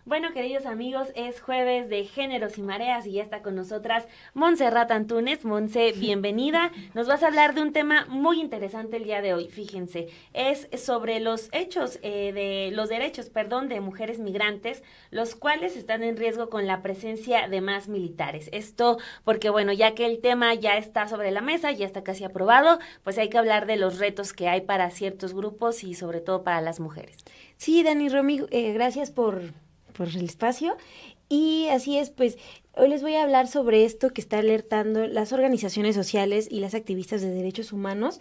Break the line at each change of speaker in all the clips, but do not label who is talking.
Bueno, queridos amigos, es jueves de Géneros y Mareas y ya está con nosotras Montserrat Antúnez. Monse, bienvenida. Nos vas a hablar de un tema muy interesante el día de hoy. Fíjense, es sobre los hechos de los derechos, perdón, de mujeres migrantes, los cuales están en riesgo con la presencia de más militares. Esto porque, bueno, ya que el tema ya está sobre la mesa, ya está casi aprobado, pues hay que hablar de los retos que hay para ciertos grupos y sobre todo para las mujeres.
Sí, Dani Romy, gracias por el espacio. Y así es, pues hoy les voy a hablar sobre esto que está alertando las organizaciones sociales y las activistas de derechos humanos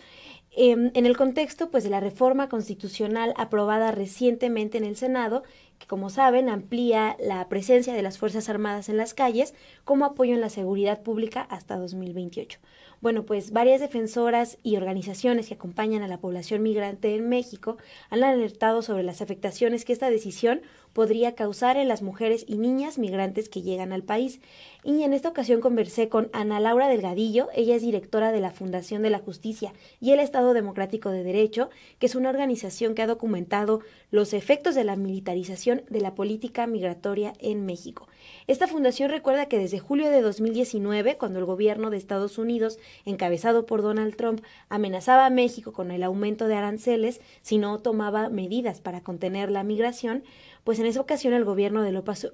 en el contexto pues de la reforma constitucional aprobada recientemente en el Senado, que como saben amplía la presencia de las Fuerzas Armadas en las calles como apoyo en la seguridad pública hasta 2028. Bueno, pues varias defensoras y organizaciones que acompañan a la población migrante en México han alertado sobre las afectaciones que esta decisión podría causar en las mujeres y niñas migrantes que llegan al país. Y en esta ocasión conversé con Ana Laura Delgadillo. Ella es directora de la Fundación de la Justicia y el Estado Democrático de Derecho, que es una organización que ha documentado los efectos de la militarización de la política migratoria en México. Esta fundación recuerda que desde julio de 2019, cuando el gobierno de Estados Unidos, encabezado por Donald Trump, amenazaba a México con el aumento de aranceles si no tomaba medidas para contener la migración, pues en esa ocasión el gobierno de López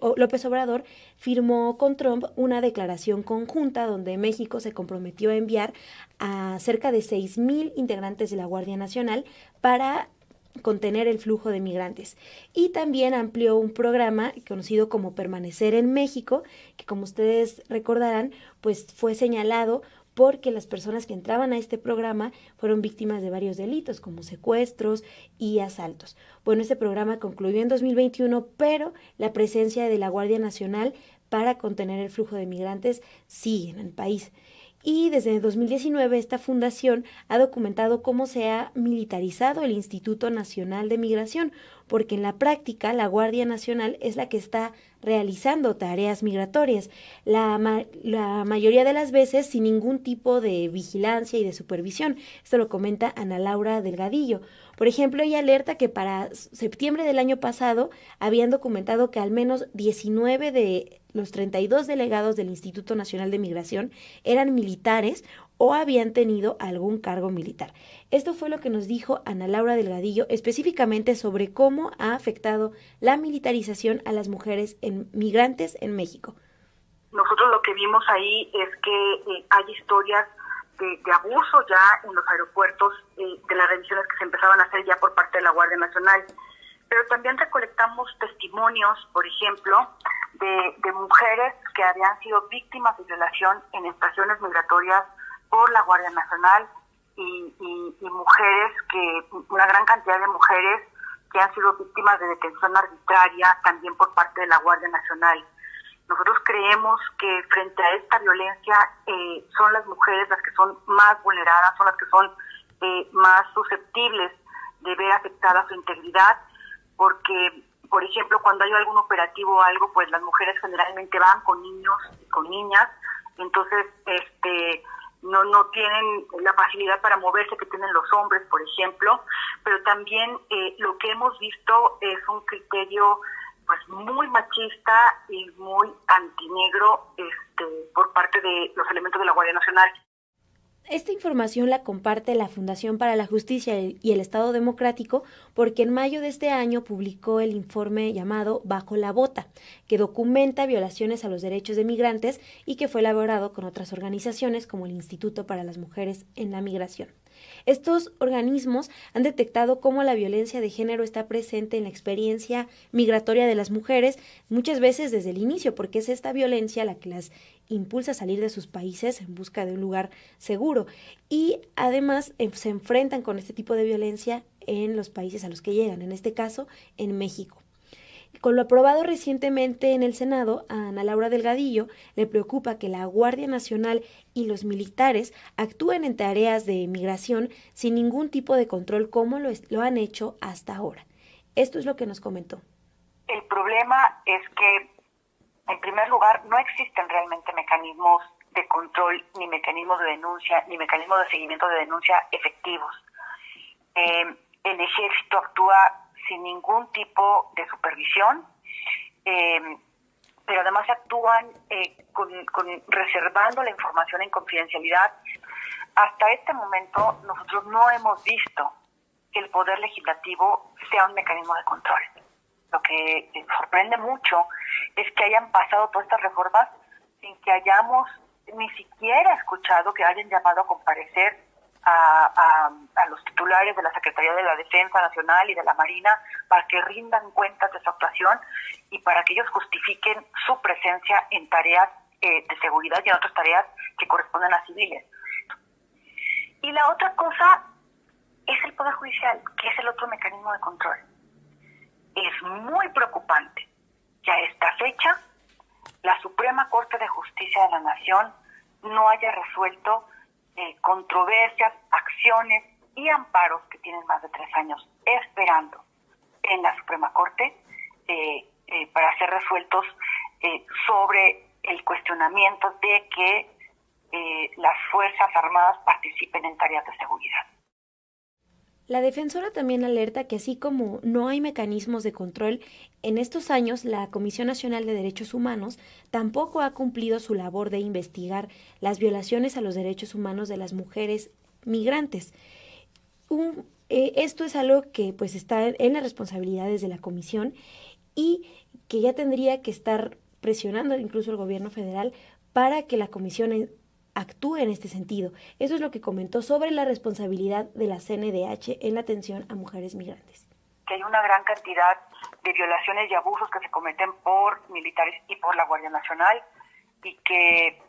Obrador firmó con Trump una declaración conjunta donde México se comprometió a enviar a cerca de 6,000 integrantes de la Guardia Nacional para contener el flujo de migrantes. Y también amplió un programa conocido como Permanecer en México, que como ustedes recordarán, pues fue señalado porque las personas que entraban a este programa fueron víctimas de varios delitos como secuestros y asaltos. Bueno, este programa concluyó en 2021, pero la presencia de la Guardia Nacional para contener el flujo de migrantes sigue en el país. Y desde 2019 esta fundación ha documentado cómo se ha militarizado el Instituto Nacional de Migración, porque en la práctica la Guardia Nacional es la que está realizando tareas migratorias, la mayoría de las veces sin ningún tipo de vigilancia y de supervisión. Esto lo comenta Ana Laura Delgadillo. Por ejemplo, ella alerta que para septiembre del año pasado habían documentado que al menos 19 de los 32 delegados del Instituto Nacional de Migración eran militares o habían tenido algún cargo militar. Esto fue lo que nos dijo Ana Laura Delgadillo específicamente sobre cómo ha afectado la militarización a las mujeres migrantes en México.
Nosotros lo que vimos ahí es que hay historias de abuso ya en los aeropuertos, de las revisiones que se empezaban a hacer ya por parte de la Guardia Nacional. Pero también recolectamos testimonios, por ejemplo, de mujeres que habían sido víctimas de violación en estaciones migratorias por la Guardia Nacional y mujeres una gran cantidad de mujeres que han sido víctimas de detención arbitraria también por parte de la Guardia Nacional. Nosotros creemos que frente a esta violencia son las mujeres las que son más vulneradas, son las que son más susceptibles de ver afectada su integridad, porque, por ejemplo, cuando hay algún operativo o algo, pues las mujeres generalmente van con niños y con niñas, entonces no tienen la facilidad para moverse que tienen los hombres, por ejemplo, pero también lo que hemos visto es un criterio pues muy machista y muy antinegro por parte de los elementos de la Guardia Nacional.
Esta información la comparte la Fundación para la Justicia y el Estado Democrático porque en mayo de este año publicó el informe llamado Bajo la Bota, que documenta violaciones a los derechos de migrantes y que fue elaborado con otras organizaciones como el Instituto para las Mujeres en la Migración. Estos organismos han detectado cómo la violencia de género está presente en la experiencia migratoria de las mujeres, muchas veces desde el inicio, porque es esta violencia la que las impulsa a salir de sus países en busca de un lugar seguro. Y además se enfrentan con este tipo de violencia en los países a los que llegan, en este caso en México. Con lo aprobado recientemente en el Senado, a Ana Laura Delgadillo le preocupa que la Guardia Nacional y los militares actúen en tareas de migración sin ningún tipo de control como lo han hecho hasta ahora. Esto es lo que nos comentó.
El problema es que, en primer lugar, no existen realmente mecanismos de control, ni mecanismos de denuncia, ni mecanismos de seguimiento de denuncia efectivos. El ejército actúa sin ningún tipo de supervisión pero además actúan reservando la información en confidencialidad. Hasta este momento nosotros no hemos visto que el Poder Legislativo sea un mecanismo de control. Lo que sorprende mucho es que hayan pasado todas estas reformas sin que hayamos ni siquiera escuchado que hayan llamado a comparecer a los titulares de la Secretaría de la Defensa Nacional y de la Marina para que rindan cuentas de su actuación y para que ellos justifiquen su presencia en tareas de seguridad y en otras tareas que corresponden a civiles. Y la otra cosa es el Poder Judicial, que es el otro mecanismo de control. Es muy preocupante que a esta fecha la Suprema Corte de Justicia de la Nación no haya resuelto controversias, acciones y amparos que tienen más de 3 años esperando en la Suprema Corte para ser resueltos sobre el cuestionamiento de que las Fuerzas Armadas participen en tareas de seguridad.
La defensora también alerta que así como no hay mecanismos de control, en estos años la Comisión Nacional de Derechos Humanos tampoco ha cumplido su labor de investigar las violaciones a los derechos humanos de las mujeres migrantes. Esto es algo que pues está en las responsabilidades de la Comisión y que ya tendría que estar presionando incluso el gobierno federal para que la Comisión actúe en este sentido. Eso es lo que comentó sobre la responsabilidad de la CNDH en la atención a mujeres migrantes.
Que hay una gran cantidad de violaciones y abusos que se cometen por militares y por la Guardia Nacional y que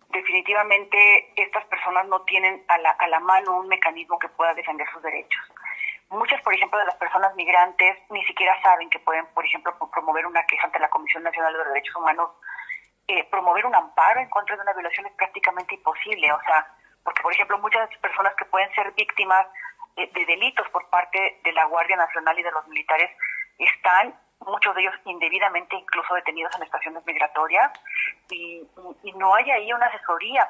definitivamente estas personas no tienen a la mano un mecanismo que pueda defender sus derechos. Muchas, por ejemplo, de las personas migrantes ni siquiera saben que pueden, por ejemplo, promover una queja ante la Comisión Nacional de los Derechos Humanos. Promover un amparo en contra de una violación es prácticamente imposible, o sea, porque por ejemplo muchas de las personas que pueden ser víctimas de delitos por parte de la Guardia Nacional y de los militares están, muchos de ellos indebidamente incluso detenidos en estaciones migratorias y no hay ahí una asesoría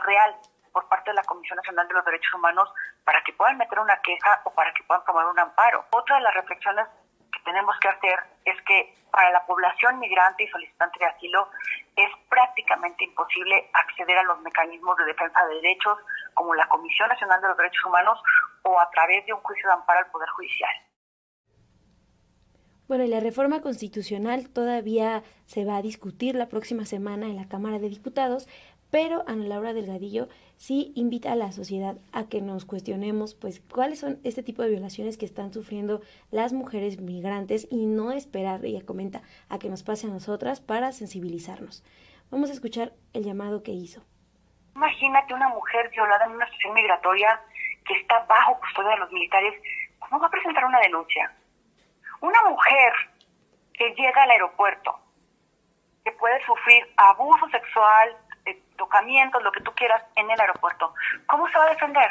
real por parte de la Comisión Nacional de los Derechos Humanos para que puedan meter una queja o para que puedan promover un amparo. Otra de las reflexiones que tenemos que hacer es que para la población migrante y solicitante de asilo es prácticamente imposible acceder a los mecanismos de defensa de derechos como la Comisión Nacional de los Derechos Humanos o a través de un juicio de amparo al Poder Judicial.
Bueno, y la reforma constitucional todavía se va a discutir la próxima semana en la Cámara de Diputados, pero Ana Laura Delgadillo sí invita a la sociedad a que nos cuestionemos pues cuáles son este tipo de violaciones que están sufriendo las mujeres migrantes y no esperar, ella comenta, a que nos pase a nosotras para sensibilizarnos. Vamos a escuchar el llamado que hizo.
Imagínate una mujer violada en una estación migratoria que está bajo custodia de los militares, ¿cómo va a presentar una denuncia? Una mujer que llega al aeropuerto, que puede sufrir abuso sexual, tocamientos, lo que tú quieras en el aeropuerto, ¿cómo se va a defender?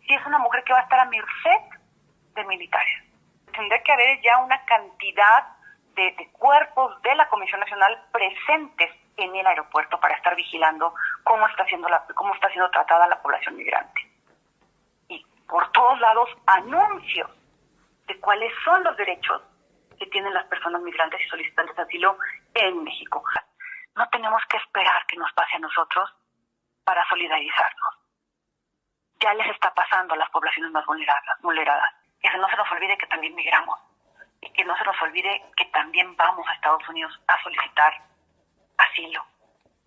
Si es una mujer que va a estar a merced de militares. Tendría que haber ya una cantidad de cuerpos de la Comisión Nacional presentes en el aeropuerto para estar vigilando cómo está siendo tratada la población migrante. Y por todos lados anuncios de cuáles son los derechos que tienen las personas migrantes y solicitantes de asilo en México. No tenemos que esperar que nos pase a nosotros para solidarizarnos. Ya les está pasando a las poblaciones más vulneradas. Que no se nos olvide que también migramos. Y que no se nos olvide que también vamos a Estados Unidos a solicitar asilo.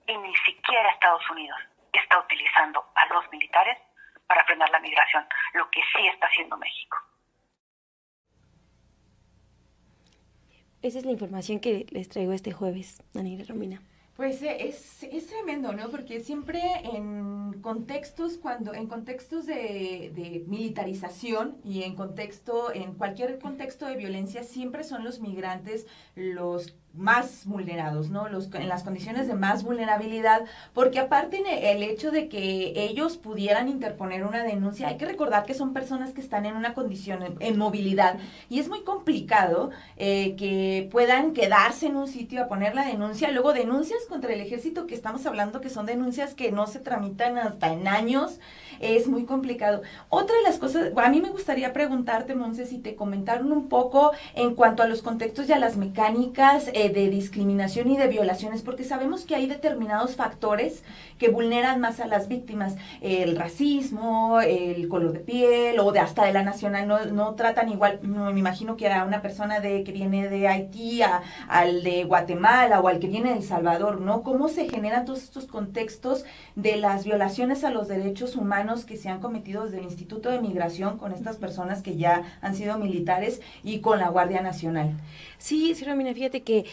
Y ni siquiera Estados Unidos está utilizando a los militares para frenar la migración, lo que sí está haciendo México.
Esa es la información que les traigo este jueves, Daniela Romina.
Pues es tremendo, ¿no? Porque siempre en contextos de militarización y en cualquier contexto de violencia, siempre son los migrantes los más vulnerados, ¿no? En las condiciones de más vulnerabilidad, porque aparte el hecho de que ellos pudieran interponer una denuncia, hay que recordar que son personas que están en una condición en movilidad y es muy complicado que puedan quedarse en un sitio a poner la denuncia, luego denuncias contra el ejército, que estamos hablando que son denuncias que no se tramitan hasta en años, es muy complicado. Otra de las cosas, a mí me gustaría preguntarte, Monse, si te comentaron un poco en cuanto a los contextos y a las mecánicas de discriminación y de violaciones, porque sabemos que hay determinados factores que vulneran más a las víctimas, el racismo, el color de piel, o de hasta de la nacional, no tratan igual, no, me imagino que a una persona que viene de Haití, al de Guatemala, o al que viene de El Salvador, ¿no? ¿Cómo se generan todos estos contextos de las violaciones a los derechos humanos que se han cometido desde el Instituto de Migración con estas personas que ya han sido militares y con la Guardia Nacional?
Sí, Romina, fíjate que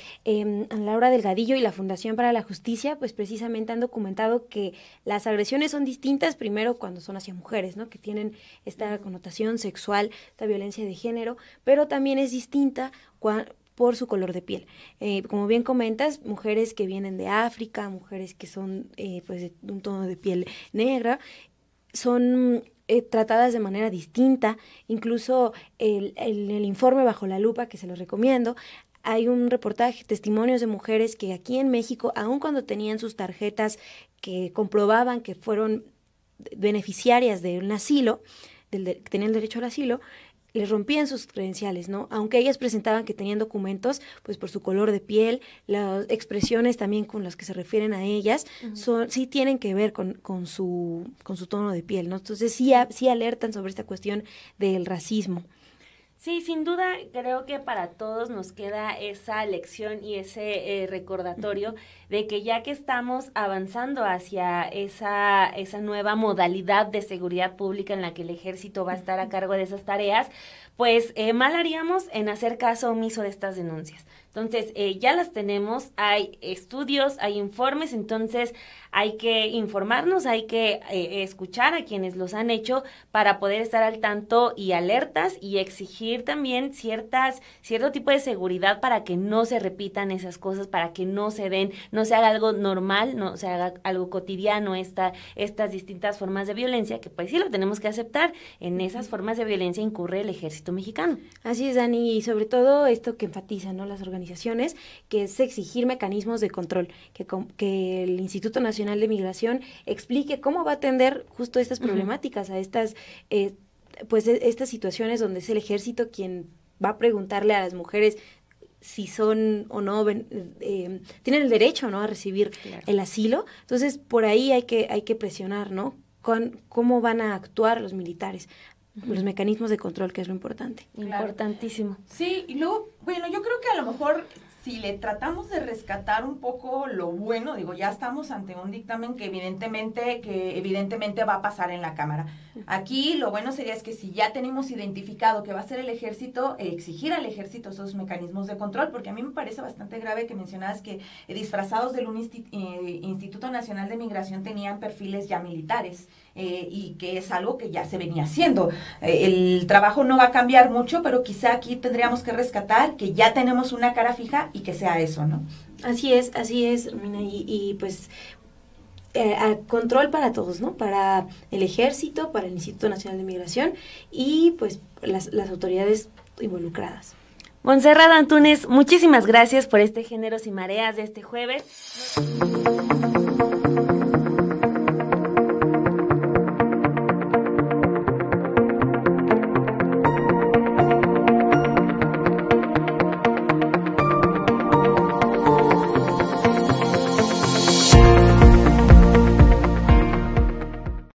Laura Delgadillo y la Fundación para la Justicia, pues precisamente han documentado que las agresiones son distintas, primero cuando son hacia mujeres, ¿no? Que tienen esta connotación sexual, esta violencia de género, pero también es distinta por su color de piel. Como bien comentas, mujeres que vienen de África, mujeres que son pues de un tono de piel negra, son tratadas de manera distinta. Incluso el informe Bajo la Lupa, que se los recomiendo, hay un reportaje, testimonios de mujeres que aquí en México, aun cuando tenían sus tarjetas que comprobaban que fueron beneficiarias de un asilo, que tenían derecho al asilo, les rompían sus credenciales, ¿no? Aunque ellas presentaban que tenían documentos, pues por su color de piel, las expresiones también con las que se refieren a ellas, sí tienen que ver con su tono de piel, ¿no? Entonces sí alertan sobre esta cuestión del racismo.
Sí, sin duda creo que para todos nos queda esa lección y ese recordatorio de que ya que estamos avanzando hacia esa nueva modalidad de seguridad pública en la que el ejército va a estar a cargo de esas tareas, pues mal haríamos en hacer caso omiso de estas denuncias. Entonces, ya las tenemos, hay estudios, hay informes, entonces hay que informarnos, hay que escuchar a quienes los han hecho para poder estar al tanto y alertas y exigir también cierto tipo de seguridad para que no se repitan esas cosas, para que no se haga algo normal, no se haga algo cotidiano estas distintas formas de violencia, que pues sí lo tenemos que aceptar. En esas formas de violencia incurre el ejército mexicano.
Así es, Dani, y sobre todo esto que enfatizan, ¿no?, las organizaciones, que es exigir mecanismos de control, que el Instituto Nacional de Migración explique cómo va a atender justo estas problemáticas, a estas situaciones donde es el ejército quien va a preguntarle a las mujeres si son o no, tienen el derecho, ¿no?, a recibir el asilo. Entonces, por ahí hay que presionar, ¿no?, cómo van a actuar los militares. Los mecanismos de control, que es lo importante.
Importantísimo.
Sí, y luego, bueno, yo creo que a lo mejor si le tratamos de rescatar un poco lo bueno, digo, ya estamos ante un dictamen que evidentemente va a pasar en la Cámara. Aquí lo bueno sería es que si ya tenemos identificado que va a ser el ejército, exigir al ejército esos mecanismos de control, porque a mí me parece bastante grave que mencionabas que disfrazados del Instituto Nacional de Migración tenían perfiles ya militares. Y que es algo que ya se venía haciendo. El trabajo no va a cambiar mucho, pero quizá aquí tendríamos que rescatar que ya tenemos una cara fija y que sea eso, ¿no?
Así es, Romina, y pues control para todos, ¿no? Para el ejército, para el Instituto Nacional de Migración y pues las autoridades involucradas.
Montserrat Antúnez, muchísimas gracias por Géneros y Mareas de este jueves.